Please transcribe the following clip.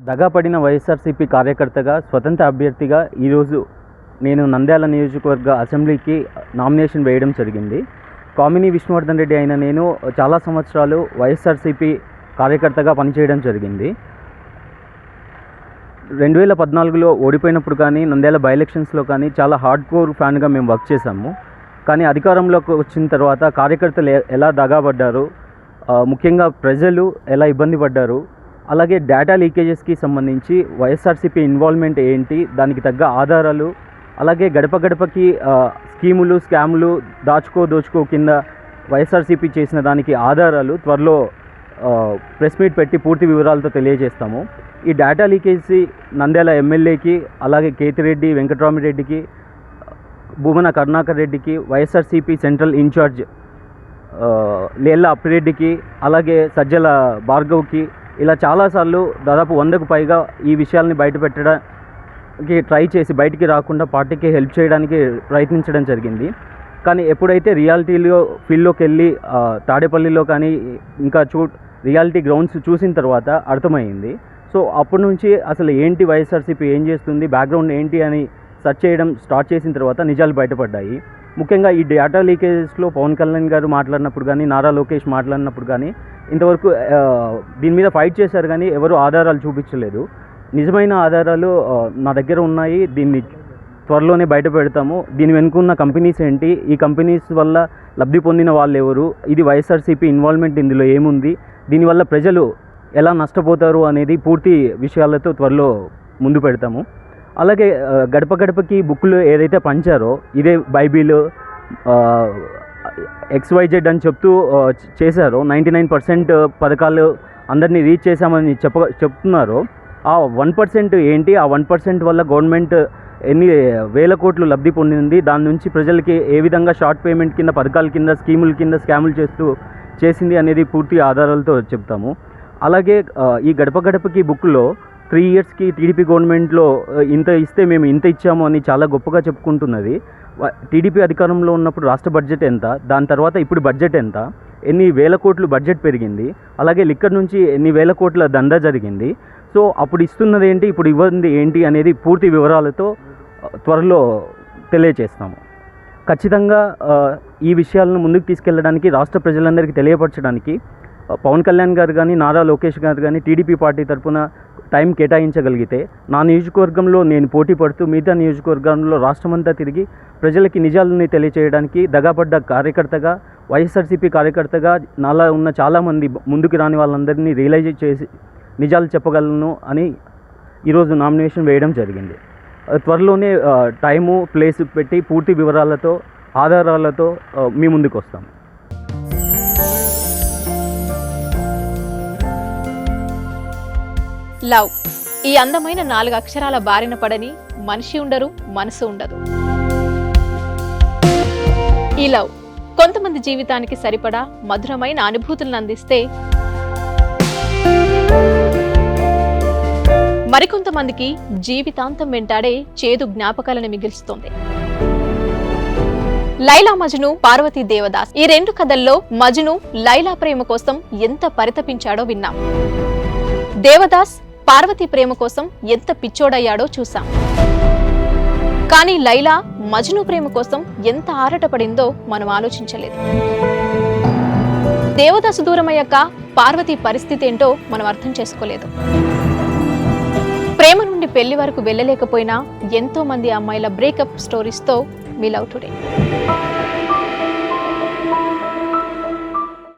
దగాపడిన వైఎస్ఆర్సీపీ కార్యకర్తగా స్వతంత్ర అభ్యర్థిగా ఈరోజు నేను నంద్యాల నియోజకవర్గ అసెంబ్లీకి నామినేషన్ వేయడం జరిగింది. కామిని విష్ణువర్ధన్ రెడ్డి అయిన నేను చాలా సంవత్సరాలు వైఎస్ఆర్సీపీ కార్యకర్తగా పనిచేయడం జరిగింది. 2014లో ఓడిపోయినప్పుడు కానీ నంద్యాల బై ఎలక్షన్స్లో కానీ చాలా హార్డ్ కోర్ ఫ్యాన్గా మేము వర్క్ చేశాము. కానీ అధికారంలోకి వచ్చిన తర్వాత కార్యకర్తలు ఎలా దగాపడ్డారు, ముఖ్యంగా ప్రజలు ఎలా ఇబ్బంది పడ్డారు, అలాగే డేటా లీకేజెస్కి సంబంధించి వైఎస్ఆర్సీపీ ఇన్వాల్వ్మెంట్ ఏంటి, దానికి తగ్గ ఆధారాలు, అలాగే గడప గడపకి స్కీములు స్కాములు దోచుకో కింద వైఎస్ఆర్సీపీ చేసిన దానికి ఆధారాలు త్వరలో ప్రెస్ మీట్ పెట్టి పూర్తి వివరాలతో తెలియజేస్తాము. ఈ డేటా లీకేజ్ నంద్యాల ఎమ్మెల్యేకి, అలాగే కేతిరెడ్డి వెంకటరామిరెడ్డికి, భూమన కరుణాకర్ రెడ్డికి, వైఎస్ఆర్సీపీ సెంట్రల్ ఇన్ఛార్జ్ లేళ్ళ అప్పిరెడ్డికి, అలాగే సజ్జల భార్గవ్కి ఇలా చాలాసార్లు దాదాపు 100కు పైగా ఈ విషయాల్ని బయటపెట్టడానికి ట్రై చేసి బయటికి రాకుండా పార్టీకి హెల్ప్ చేయడానికి ప్రయత్నించడం జరిగింది. కానీ ఎప్పుడైతే రియాలిటీలో ఫీల్డ్లోకి వెళ్ళి తాడేపల్లిలో కానీ ఇంకా రియాలిటీ గ్రౌండ్స్ చూసిన తర్వాత అర్థమైంది. సో అప్పటి నుంచి అసలు ఏంటి వైఎస్ఆర్సీపీ ఏం చేస్తుంది, బ్యాక్గ్రౌండ్ ఏంటి అని సెర్చ్ చేయడం స్టార్ట్ చేసిన తర్వాత నిజాలు బయటపడ్డాయి. ముఖ్యంగా ఈ డేటా లీకేజెస్లో పవన్ కళ్యాణ్ గారు మాట్లాడినప్పుడు కానీ, నారా లోకేష్ మాట్లాడినప్పుడు కానీ ఇంతవరకు దీని మీద ఫైట్ చేశారు కానీ ఎవరు ఆధారాలు చూపించలేదు. నిజమైన ఆధారాలు నా దగ్గర ఉన్నాయి. దీన్ని త్వరలోనే బయట పెడతాము. దీని వెనుకున్న కంపెనీస్ ఏంటి, ఈ కంపెనీస్ వల్ల లబ్ధి పొందిన వాళ్ళు ఎవరు, ఇది వైఎస్ఆర్సీపీ ఇన్వాల్వ్మెంట్ ఇందులో ఏముంది, దీనివల్ల ప్రజలు ఎలా నష్టపోతారు అనేది పూర్తి విషయాలతో త్వరలో ముందు పెడతాము. అలాగే గడప గడపకి బుక్లు ఏదైతే పంచారో ఇదే బైబిల్ XYZ అని చెప్తూ చేశారో 99% పథకాలు అందరినీ రీచ్ చేశామని చెప్తున్నారు. ఆ 1% ఏంటి, ఆ 1% వల్ల గవర్నమెంట్ ఎన్ని వేల కోట్లు లబ్ధి పొందింది, దాని నుంచి ప్రజలకి ఏ విధంగా షార్ట్ పేమెంట్ కింద పథకాల కింద స్కీముల కింద స్కాములు చేసింది అనేది పూర్తి ఆధారాలతో చెప్తాము. అలాగే ఈ గడప గడపకి బుక్లో 3 ఇయర్స్కి టీడీపీ గవర్నమెంట్లో ఇంత ఇస్తే మేము ఇంత ఇచ్చాము అని చాలా గొప్పగా చెప్పుకుంటున్నది. టీడీపీ అధికారంలో ఉన్నప్పుడు రాష్ట్ర బడ్జెట్ ఎంత, దాని తర్వాత ఇప్పుడు బడ్జెట్ ఎంత, ఎన్ని వేల కోట్లు బడ్జెట్ పెరిగింది, అలాగే లిక్కర్ నుంచి ఎన్ని వేల కోట్ల దందా జరిగింది. సో అప్పుడు ఇస్తున్నది ఏంటి, ఇప్పుడు ఇవ్వండి ఏంటి అనేది పూర్తి వివరాలతో త్వరలో తెలియజేస్తాము. ఖచ్చితంగా ఈ విషయాలను ముందుకు తీసుకెళ్ళడానికి, రాష్ట్ర ప్రజలందరికీ తెలియపరచడానికి పవన్ కళ్యాణ్ గారు కానీ, నారా లోకేష్ గారు కానీ టీడీపీ పార్టీ తరఫున టైం కేటాయించగలిగితే నా నియోజకవర్గంలో నేను పోటీ పడుతూ మిగతా నియోజకవర్గంలో రాష్ట్రమంతా తిరిగి ప్రజలకి నిజాలని తెలియచేయడానికి దగాపడ్డ కార్యకర్తగా, వైఎస్ఆర్సీపీ కార్యకర్తగా నాలా ఉన్న చాలామంది ముందుకు రాని వాళ్ళందరినీ రియలైజ్ చేసి నిజాలు చెప్పగలను అని ఈరోజు నామినేషన్ వేయడం జరిగింది. త్వరలోనే టైము ప్లేస్ పెట్టి పూర్తి వివరాలతో ఆధారాలతో మీ ముందుకు వస్తాం. లవ్ ఈ అందమైన 4 అక్షరాల బారిన పడని మనిషి ఉండరు, మనసు ఉండదు. ఈ లవ్ కొంతమంది జీవితానికి సరిపడా మధురమైన అనుభూతులను అందిస్తే, మరికొంతమందికి జీవితాంతం వెంటాడే చేదు జ్ఞాపకాలను మిగిల్చుతోంది. లైలా మజ్ను, పార్వతీ దేవదాస్ ఈ 2 కథల్లో మజ్ను లైలా ప్రేమ కోసం ఎంత పరితపించాడో విన్నాం. దేవదాస్ పార్వతి ప్రేమ కోసం ఎంత పిచ్చోడయ్యాడో చూసాం. కానీ లైలా మజ్ను ప్రేమ కోసం ఎంత ఆరాటపడిందో మనం ఆలోచించలేదు. దేవదాసు దూరమయ్యాక పార్వతి పరిస్థితి ఏంటో మనం అర్థం చేసుకోలేదు. ప్రేమ నుండి పెళ్లి వరకు వెళ్ళలేకపోయినా ఎంతో మంది అమ్మాయిల బ్రేకప్ స్టోరీస్తో మీ లవ్ టుడే.